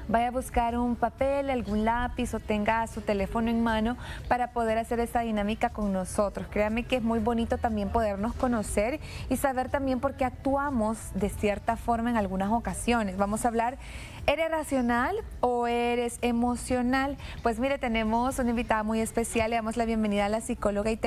vaya a buscar un papel, algún lápiz o tenga su teléfono en mano para poder hacer esta dinámica con nosotros. Créanme que es muy bonito también podernos conocer y saber también por qué actuamos de cierta forma en algunas ocasiones. Vamos a hablar, ¿eres racional o eres emocional? Pues mire, tenemos una invitada muy especial. Le damos la bienvenida a la psicóloga y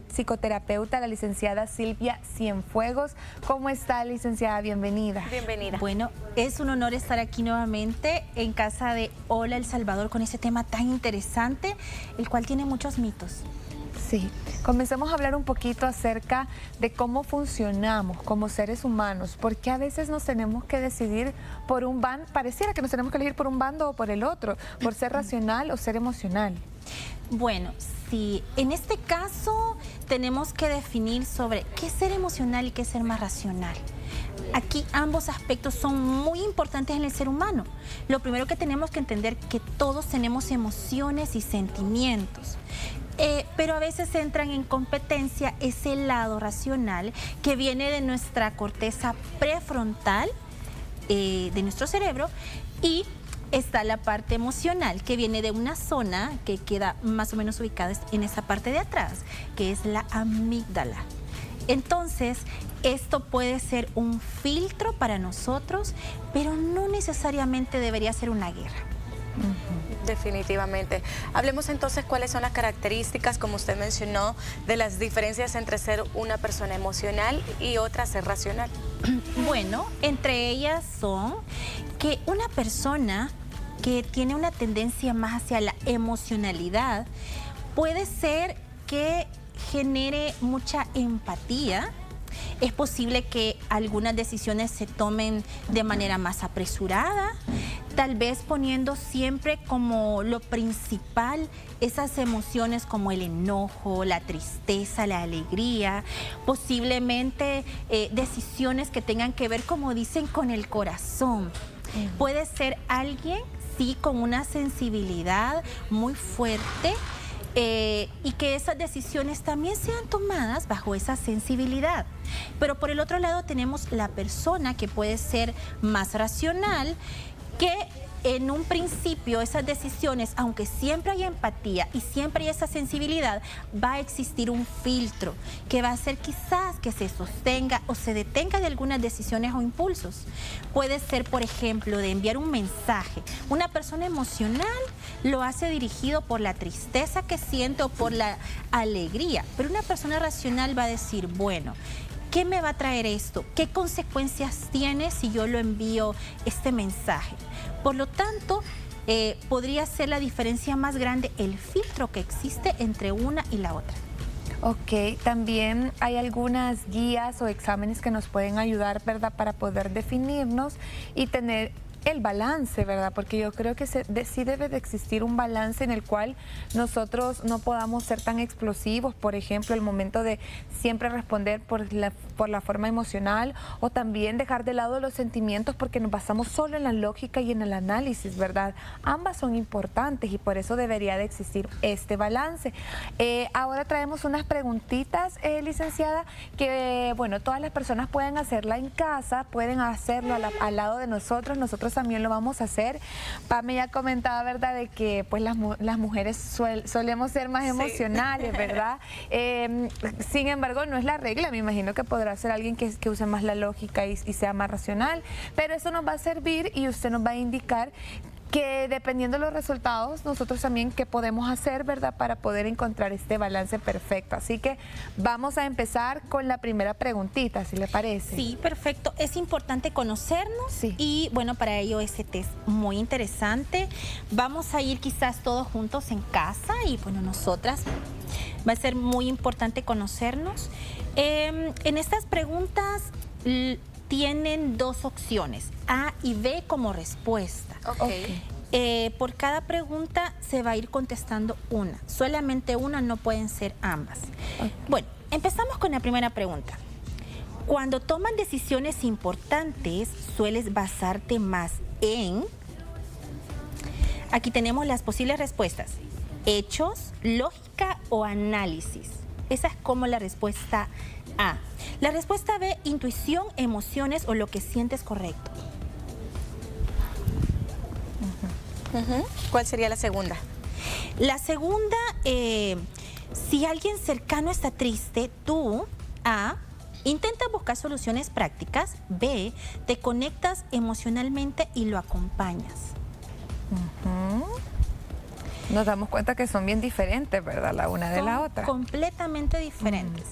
psicoterapeuta, la licenciada Silvia Cienfuegos. ¿Cómo está, licenciada? Bienvenida. Bienvenida. Bueno, es un honor estar aquí nuevamente en casa de Hola El Salvador con este tema tan interesante, el cual tiene muchos mitos. Sí, comencemos a hablar un poquito acerca de cómo funcionamos como seres humanos, porque a veces nos tenemos que decidir por un bando, pareciera que nos tenemos que elegir por un bando o por el otro, por ser racional o ser emocional. Bueno, sí, en este caso tenemos que definir sobre qué es ser emocional y qué es ser más racional. Aquí ambos aspectos son muy importantes en el ser humano. Lo primero que tenemos que entender es que todos tenemos emociones y sentimientos. Pero a veces entran en competencia ese lado racional que viene de nuestra corteza prefrontal, de nuestro cerebro, y está la parte emocional que viene de una zona que queda más o menos ubicada en esa parte de atrás, que es la amígdala. Entonces, esto puede ser un filtro para nosotros, pero no necesariamente debería ser una guerra. Definitivamente. Hablemos entonces cuáles son las características, como usted mencionó, de las diferencias entre ser una persona emocional y otra ser racional. Bueno, entre ellas son que una persona que tiene una tendencia más hacia la emocionalidad puede ser que genere mucha empatía. Es posible que algunas decisiones se tomen de manera más apresurada, tal vez poniendo siempre como lo principal esas emociones como el enojo, la tristeza, la alegría, posiblemente decisiones que tengan que ver, como dicen, con el corazón. Puede ser alguien, sí, con una sensibilidad muy fuerte, y que esas decisiones también sean tomadas bajo esa sensibilidad. Pero por el otro lado tenemos la persona que puede ser más racional, que en un principio esas decisiones, aunque siempre hay empatía y siempre hay esa sensibilidad, va a existir un filtro que va a hacer quizás que se sostenga o se detenga de algunas decisiones o impulsos. Puede ser, por ejemplo, de enviar un mensaje. Una persona emocional lo hace dirigido por la tristeza que siente o por la alegría, pero una persona racional va a decir, bueno, ¿qué me va a traer esto? ¿Qué consecuencias tiene si yo lo envío este mensaje? Por lo tanto, podría ser la diferencia más grande el filtro que existe entre una y la otra. Ok, también hay algunas guías o exámenes que nos pueden ayudar, ¿verdad?, para poder definirnos y tener el balance, ¿verdad? Porque yo creo que sí debe de existir un balance en el cual nosotros no podamos ser tan explosivos, por ejemplo, el momento de siempre responder por la forma emocional, o también dejar de lado los sentimientos porque nos basamos solo en la lógica y en el análisis, ¿verdad? Ambas son importantes y por eso debería de existir este balance. Ahora traemos unas preguntitas, licenciada, que, bueno, todas las personas pueden hacerla en casa, pueden hacerlo al lado de nosotros también lo vamos a hacer. Pame ya comentaba, ¿verdad?, de que pues las mujeres solemos ser más emocionales, ¿verdad? Sin embargo, no es la regla. Me imagino que podrá ser alguien que use más la lógica y sea más racional, pero eso nos va a servir y usted nos va a indicar que dependiendo de los resultados, nosotros también qué podemos hacer, ¿verdad?, para poder encontrar este balance perfecto. Así que vamos a empezar con la primera preguntita, si le parece. Sí, perfecto. Es importante conocernos, sí. Y bueno, para ello ese test muy interesante. Vamos a ir quizás todos juntos en casa y bueno, nosotras va a ser muy importante conocernos. En estas preguntas tienen dos opciones, A y B como respuesta. Okay. Por cada pregunta se va a ir contestando una. Solamente una, no pueden ser ambas. Okay. Bueno, empezamos con la primera pregunta. Cuando toman decisiones importantes, ¿sueles basarte más en...? Aquí tenemos las posibles respuestas. Hechos, lógica o análisis. Esa es como la respuesta A. La respuesta B, intuición, emociones o lo que sientes correcto. ¿Cuál sería la segunda? La segunda, si alguien cercano está triste, tú, A, intenta buscar soluciones prácticas, B, te conectas emocionalmente y lo acompañas. Nos damos cuenta que son bien diferentes, ¿verdad? La una de la otra. Completamente diferentes.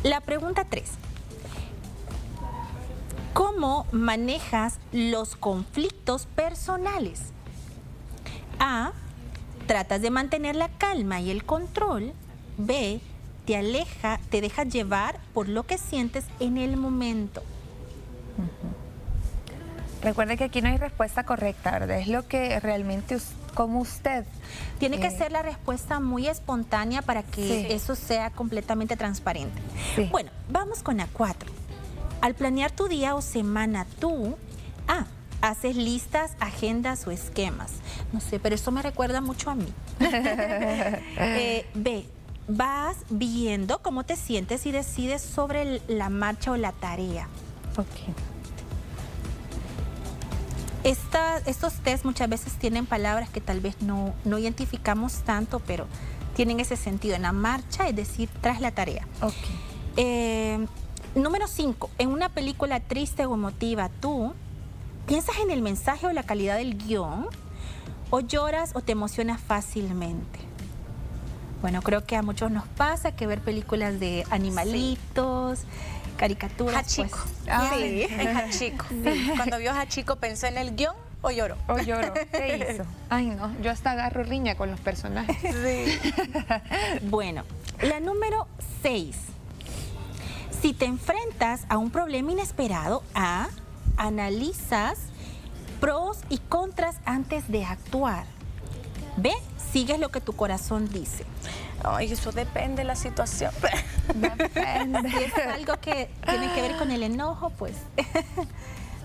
La pregunta 3. ¿Cómo manejas los conflictos personales? A, tratas de mantener la calma y el control. B, te dejas llevar por lo que sientes en el momento. Recuerde que aquí no hay respuesta correcta, ¿verdad? Es lo que realmente, como usted. Tiene que ser la respuesta muy espontánea para que eso sea completamente transparente. Sí. Bueno, vamos con la 4. Al planear tu día o semana, tú, A, haces listas, agendas o esquemas. No sé, pero eso me recuerda mucho a mí. B, vas viendo cómo te sientes y decides sobre la marcha o la tarea. Ok. Estos test muchas veces tienen palabras que tal vez no identificamos tanto, pero tienen ese sentido. En la marcha, es decir, tras la tarea. Ok. Número 5. En una película triste o emotiva, tú piensas en el mensaje o la calidad del guión, o lloras o te emocionas fácilmente. Bueno, creo que a muchos nos pasa que ver películas de animalitos, caricaturas. Hachiko. Pues, Sí, en Hachiko. Sí. Cuando vio Hachiko, ¿pensó en el guión o lloró? O lloró. ¿Qué hizo? Ay, no, yo hasta agarro riña con los personajes. Sí. Bueno, la número 6. Si te enfrentas a un problema inesperado, A, analizas pros y contras antes de actuar. B, sigues lo que tu corazón dice. Ay, eso depende de la situación. Depende. Si es algo que tiene que ver con el enojo, pues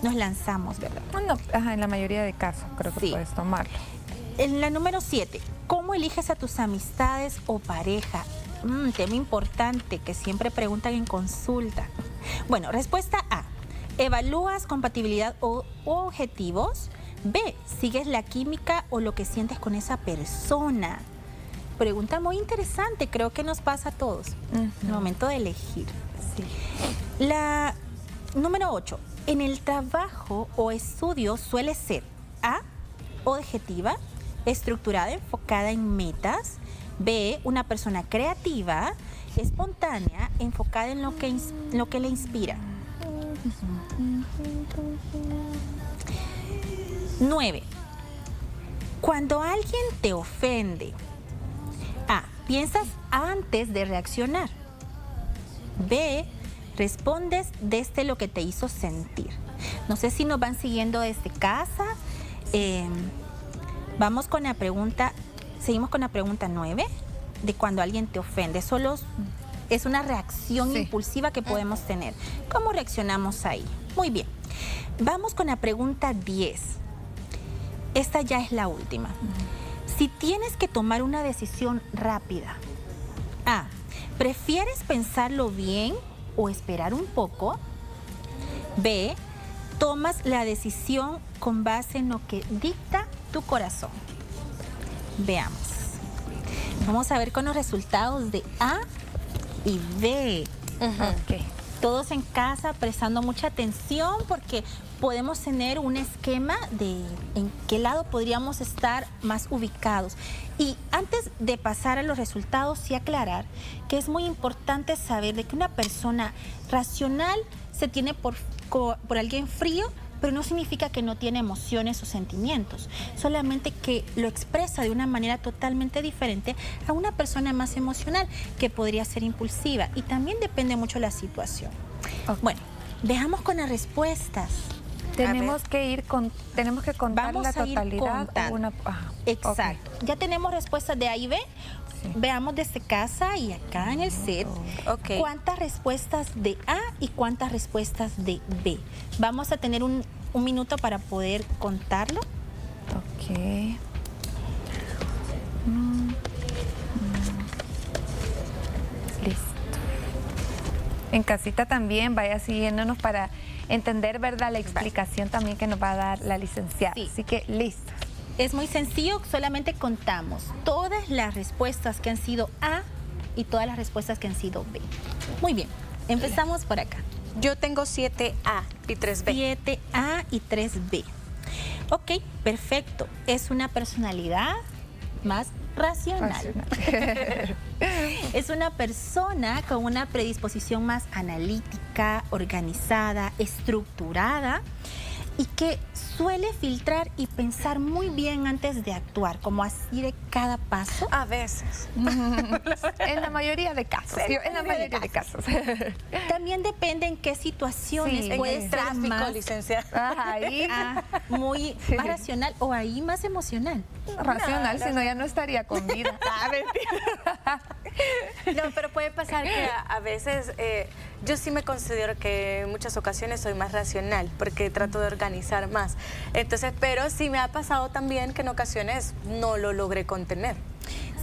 nos lanzamos, ¿verdad? Bueno, en la mayoría de casos creo que Sí. puedes tomarlo. En la número 7, ¿cómo eliges a tus amistades o pareja? Tema importante que siempre preguntan en consulta. Bueno, respuesta A, evalúas compatibilidad o objetivos. B, sigues la química o lo que sientes con esa persona. Pregunta muy interesante, creo que nos pasa a todos. El momento de elegir. Sí. La número 8, en el trabajo o estudio suele ser A, objetiva, estructurada, enfocada en metas. B, una persona creativa, espontánea, enfocada en lo que le inspira. 9. Cuando alguien te ofende, A, piensas antes de reaccionar. B, respondes desde lo que te hizo sentir. No sé si nos van siguiendo desde casa. Vamos con la pregunta, seguimos con la pregunta 9, de cuando alguien te ofende. Solo es una reacción impulsiva que podemos tener. ¿Cómo reaccionamos ahí? Muy bien. Vamos con la pregunta 10. Esta ya es la última. Si tienes que tomar una decisión rápida, A, ¿prefieres pensarlo bien o esperar un poco? B, tomas la decisión con base en lo que dicta tu corazón. Veamos. Vamos a ver con los resultados de A y B. Ok. Todos en casa prestando mucha atención porque podemos tener un esquema de en qué lado podríamos estar más ubicados. Y antes de pasar a los resultados, sí aclarar que es muy importante saber de que una persona racional se tiene por alguien frío, pero no significa que no tiene emociones o sentimientos, solamente que lo expresa de una manera totalmente diferente a una persona más emocional, que podría ser impulsiva, y también depende mucho de la situación. Okay. Bueno, veamos con las respuestas. Tenemos que contar Vamos la a ir totalidad. contando. Exacto. Ya tenemos respuestas de A y B. Sí. Veamos desde casa y acá en el set cuántas respuestas de A y cuántas respuestas de B. Vamos a tener un minuto para poder contarlo. Ok. Listo. En casita también vaya siguiéndonos para entender, ¿verdad?, la explicación también que nos va a dar la licenciada. Sí. Así que listo. Es muy sencillo, solamente contamos todas las respuestas que han sido A y todas las respuestas que han sido B. Muy bien, empezamos por acá. Yo tengo 7A y 3B. 7A y 3B. Ok, perfecto. Es una personalidad más racional. Es una persona con una predisposición más analítica, organizada, estructurada y que suele filtrar y pensar muy bien antes de actuar, como así de cada paso. A veces. En la mayoría de casos. Sí, En la mayoría de casos. También depende en qué situaciones Sí, puede En el ser tráfico, más, Ajá, ahí más racional o ahí más emocional. racional, si no ya no estaría con vida. No, pero puede pasar que a veces yo sí me considero que en muchas ocasiones soy más racional porque trato de organizar más. Entonces, pero sí me ha pasado también que en ocasiones no lo logré contener.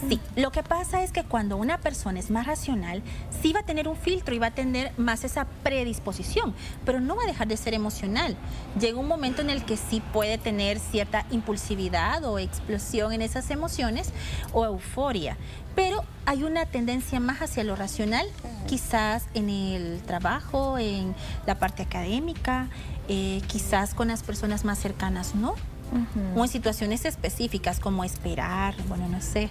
Sí, lo que pasa es que cuando una persona es más racional, sí va a tener un filtro y va a tener más esa predisposición, pero no va a dejar de ser emocional. Llega un momento en el que sí puede tener cierta impulsividad o explosión en esas emociones o euforia, pero hay una tendencia más hacia lo racional, quizás en el trabajo, en la parte académica, quizás con las personas más cercanas, ¿no? O en situaciones específicas como esperar, bueno, no sé.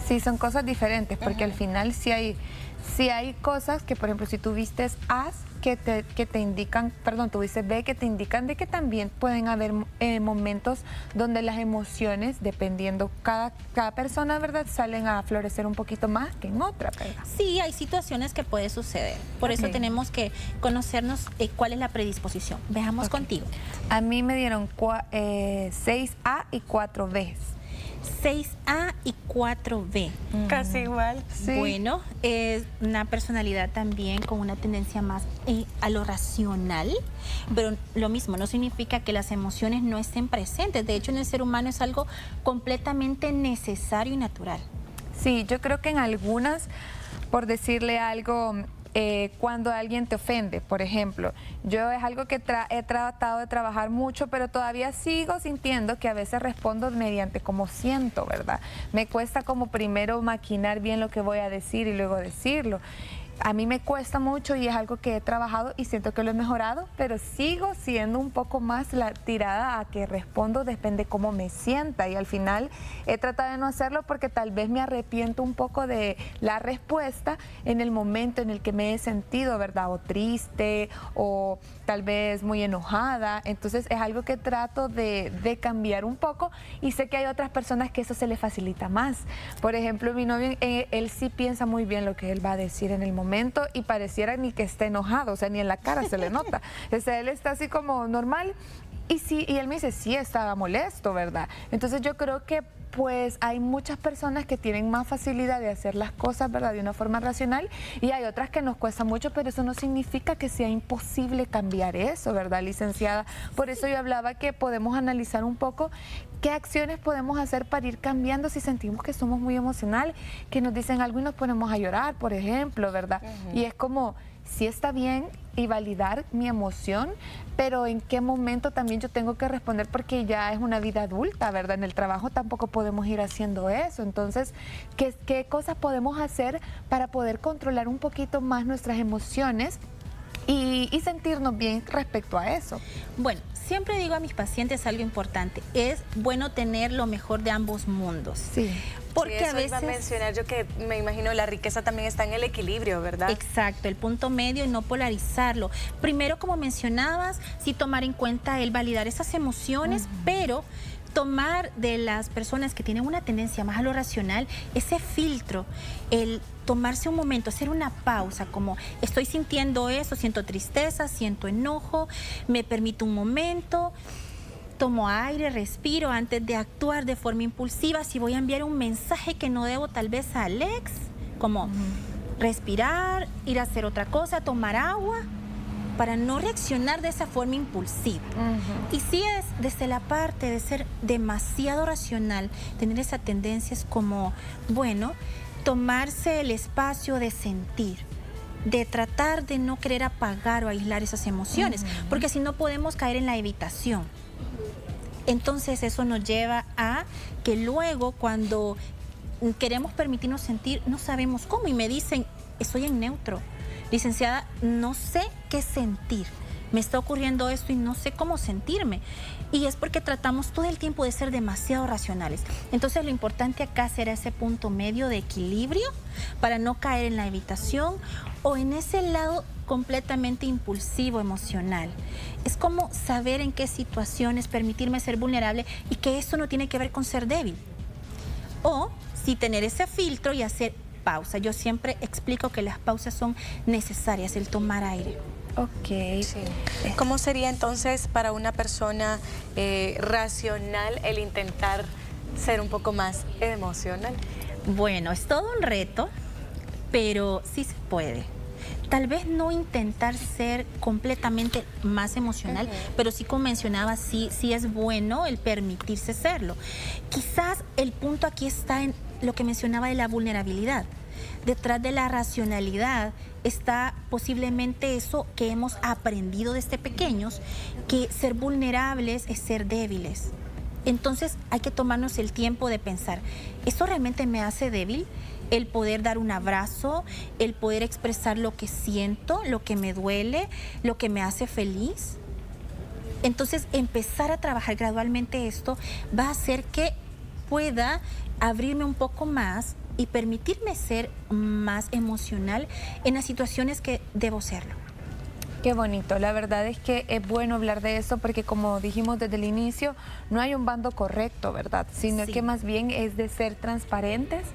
Sí, son cosas diferentes, porque al final sí hay cosas que, por ejemplo, si tú vistes As, que te indican, perdón, tuviste B, que te indican de que también pueden haber momentos donde las emociones, dependiendo cada persona, ¿verdad?, salen a florecer un poquito más que en otra, ¿verdad? Sí, hay situaciones que puede suceder. Por eso tenemos que conocernos cuál es la predisposición. Veamos contigo. A mí me dieron 6A y 4B. 6A y 4B. Casi igual. Sí. Bueno, es una personalidad también con una tendencia más a lo racional, pero lo mismo, no significa que las emociones no estén presentes. De hecho, en el ser humano es algo completamente necesario y natural. Sí, yo creo que en algunas, por decirle algo, cuando alguien te ofende, por ejemplo, yo es algo que he tratado de trabajar mucho, pero todavía sigo sintiendo que a veces respondo mediante como siento, ¿verdad? Me cuesta como primero maquinar bien lo que voy a decir y luego decirlo. A mí me cuesta mucho y es algo que he trabajado y siento que lo he mejorado, pero sigo siendo un poco más la tirada a que respondo depende cómo me sienta, y al final he tratado de no hacerlo porque tal vez me arrepiento un poco de la respuesta en el momento en el que me he sentido, ¿verdad? O triste o tal vez muy enojada. Entonces es algo que trato de cambiar un poco, y sé que hay otras personas que eso se les facilita más. Por ejemplo, mi novio, él sí piensa muy bien lo que él va a decir en el momento y pareciera ni que esté enojado, o sea, ni en la cara se le nota. O sea, él está así como normal y él me dice, sí, estaba molesto, ¿verdad? Entonces yo creo que pues hay muchas personas que tienen más facilidad de hacer las cosas, ¿verdad?, de una forma racional, y hay otras que nos cuesta mucho, pero eso no significa que sea imposible cambiar eso, ¿verdad, licenciada? Por eso yo hablaba que podemos analizar un poco qué acciones podemos hacer para ir cambiando si sentimos que somos muy emocional, que nos dicen algo y nos ponemos a llorar, por ejemplo, ¿verdad? Y es como, sí está bien y validar mi emoción, pero en qué momento también yo tengo que responder, porque ya es una vida adulta, ¿verdad? En el trabajo tampoco podemos ir haciendo eso. Entonces, ¿qué cosas podemos hacer para poder controlar un poquito más nuestras emociones y sentirnos bien respecto a eso? Bueno, siempre digo a mis pacientes algo importante, es bueno tener lo mejor de ambos mundos. Sí. Porque sí, eso a veces iba a mencionar yo, que me imagino la riqueza también está en el equilibrio, ¿verdad? Exacto, el punto medio y no polarizarlo. Primero, como mencionabas, sí tomar en cuenta el validar esas emociones, pero tomar de las personas que tienen una tendencia más a lo racional, ese filtro, el tomarse un momento, hacer una pausa, como estoy sintiendo eso, siento tristeza, siento enojo, me permito un momento, tomo aire, respiro antes de actuar de forma impulsiva. Si voy a enviar un mensaje que no debo tal vez a Alex, como respirar, ir a hacer otra cosa, tomar agua, para no reaccionar de esa forma impulsiva. Y si es desde la parte de ser demasiado racional, tener esa tendencia es como, bueno, tomarse el espacio de sentir, de tratar de no querer apagar o aislar esas emociones, porque si no podemos caer en la evitación. Entonces eso nos lleva a que luego cuando queremos permitirnos sentir, no sabemos cómo y me dicen, estoy en neutro. Licenciada, no sé qué sentir. Me está ocurriendo esto y no sé cómo sentirme. Y es porque tratamos todo el tiempo de ser demasiado racionales. Entonces lo importante acá será ese punto medio de equilibrio para no caer en la evitación o en ese lado completamente impulsivo emocional. Es como saber en qué situaciones permitirme ser vulnerable y que esto no tiene que ver con ser débil. O si tener ese filtro y hacer pausa. Yo siempre explico que las pausas son necesarias, el tomar aire. Ok. Sí. ¿Cómo sería entonces para una persona racional el intentar ser un poco más emocional? Bueno, es todo un reto, pero sí se puede. Tal vez no intentar ser completamente más emocional, pero sí, como mencionaba, sí es bueno el permitirse serlo. Quizás el punto aquí está en lo que mencionaba de la vulnerabilidad. Detrás de la racionalidad está posiblemente eso que hemos aprendido desde pequeños, que ser vulnerables es ser débiles. Entonces hay que tomarnos el tiempo de pensar, ¿esto realmente me hace débil? El poder dar un abrazo, el poder expresar lo que siento, lo que me duele, lo que me hace feliz. Entonces empezar a trabajar gradualmente esto va a hacer que pueda abrirme un poco más y permitirme ser más emocional en las situaciones que debo serlo. Qué bonito, la verdad es que es bueno hablar de eso porque como dijimos desde el inicio, no hay un bando correcto, ¿verdad? Sino que más bien es de ser transparentes,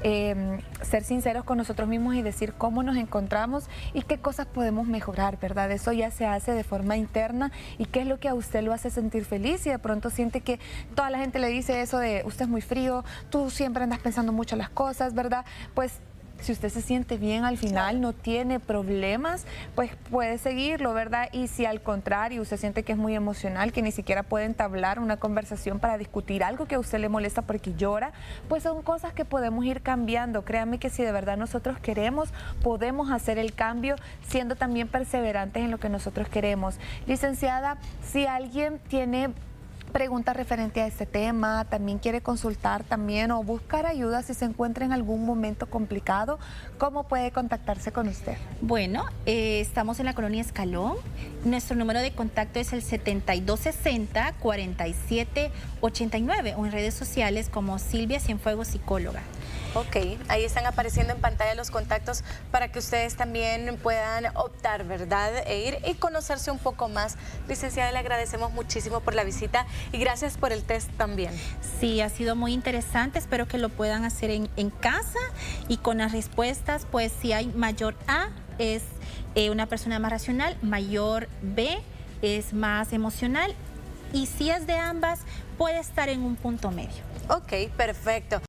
ser sinceros con nosotros mismos y decir cómo nos encontramos y qué cosas podemos mejorar, ¿verdad? Eso ya se hace de forma interna y qué es lo que a usted lo hace sentir feliz y de pronto siente que toda la gente le dice eso de usted es muy frío, tú siempre andas pensando mucho las cosas, ¿verdad? Pues si usted se siente bien al final, no tiene problemas, pues puede seguirlo, ¿verdad? Y si al contrario usted siente que es muy emocional, que ni siquiera puede entablar una conversación para discutir algo que a usted le molesta porque llora, pues son cosas que podemos ir cambiando. Créanme que si de verdad nosotros queremos, podemos hacer el cambio siendo también perseverantes en lo que nosotros queremos. Licenciada, si alguien tiene preguntas referente a este tema, también quiere consultar también o buscar ayuda si se encuentra en algún momento complicado, ¿cómo puede contactarse con usted? Bueno, estamos en la colonia Escalón. Nuestro número de contacto es el 7260-4789 o en redes sociales como Silvia Cienfuegos Psicóloga. Ok, ahí están apareciendo en pantalla los contactos para que ustedes también puedan optar, ¿verdad? E ir y conocerse un poco más. Licenciada, le agradecemos muchísimo por la visita y gracias por el test también. Sí, ha sido muy interesante. Espero que lo puedan hacer en casa y con las respuestas, pues si hay mayor A es una persona más racional, mayor B es más emocional y si es de ambas puede estar en un punto medio. Ok, perfecto.